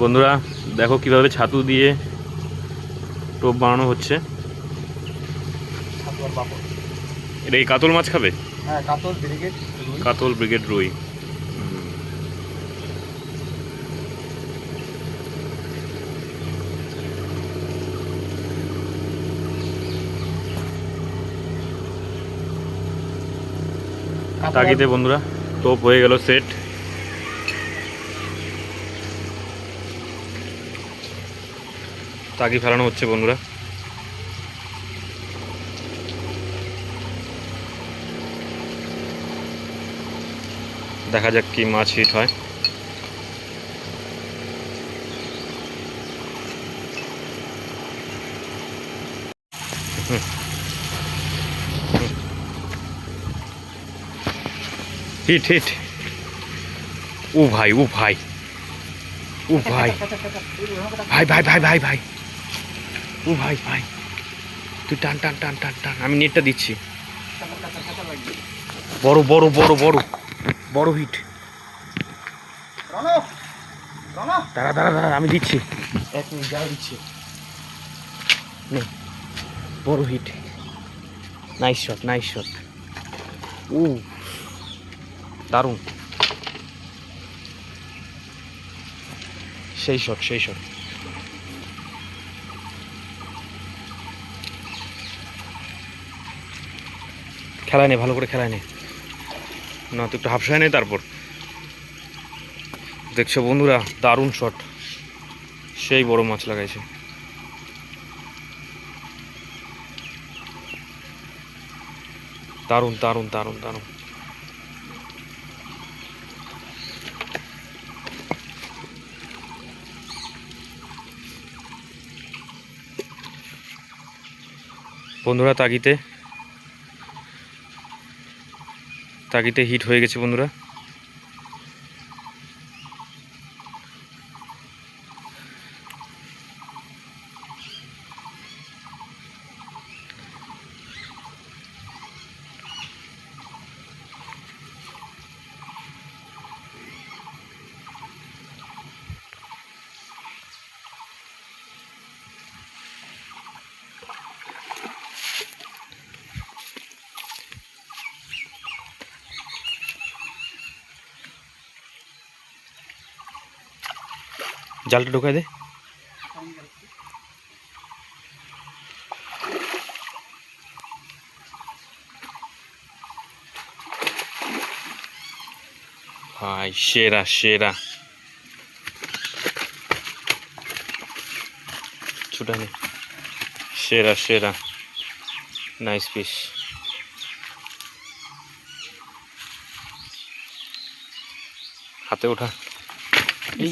বন্ধুরা দেখো কিভাবে ছাতু দিয়ে টোপ বানানো হচ্ছে। এটা এই কাতল মাছ খাবে? হ্যাঁ, কাতল ব্রিগেড রুই। কাতল ব্রিগেড রুই। তাগিদে বন্ধুরা টোপ হয়ে গেল সেট। তাগি ফেলানো হচ্ছে বন্ধুরা। দেখা যাক কি মাছ হিট হয়। Hit hit. ও ভাই ও ভাই ও ভাই ভাই ভাই ভাই ভাই ভাই ও ভাই ভাই তুই টান টান টান টান টান, আমি নেটটা দিচ্ছি। বড় বড় বড় বড় বড় হিট। দাঁড়া দাঁড়া দাঁড়া, আমি দিচ্ছি, 1 মিনিট যারা দিচ্ছি। নে, বড় hit. Nice shot nice shot. ও দারুণ, সেই শট সেই শট। খেলায় নে, ভালো করে খেলায় নে, না তুই একটু হাফসায় নে। তারপর দেখছো বন্ধুরা, দারুণ শট, সেই বড় মাছ লাগাইছে। দারুণ দারুণ দারুণ দারুণ। বন্ধুরা তাগিতে তাগিতে হিট হয়ে গেছে বন্ধুরা। জালটা ঢোকায় দে। ভাই সেরা সেরা, ছুটানি, সেরা সেরা, নাইস পিস। হাতে ওঠা এই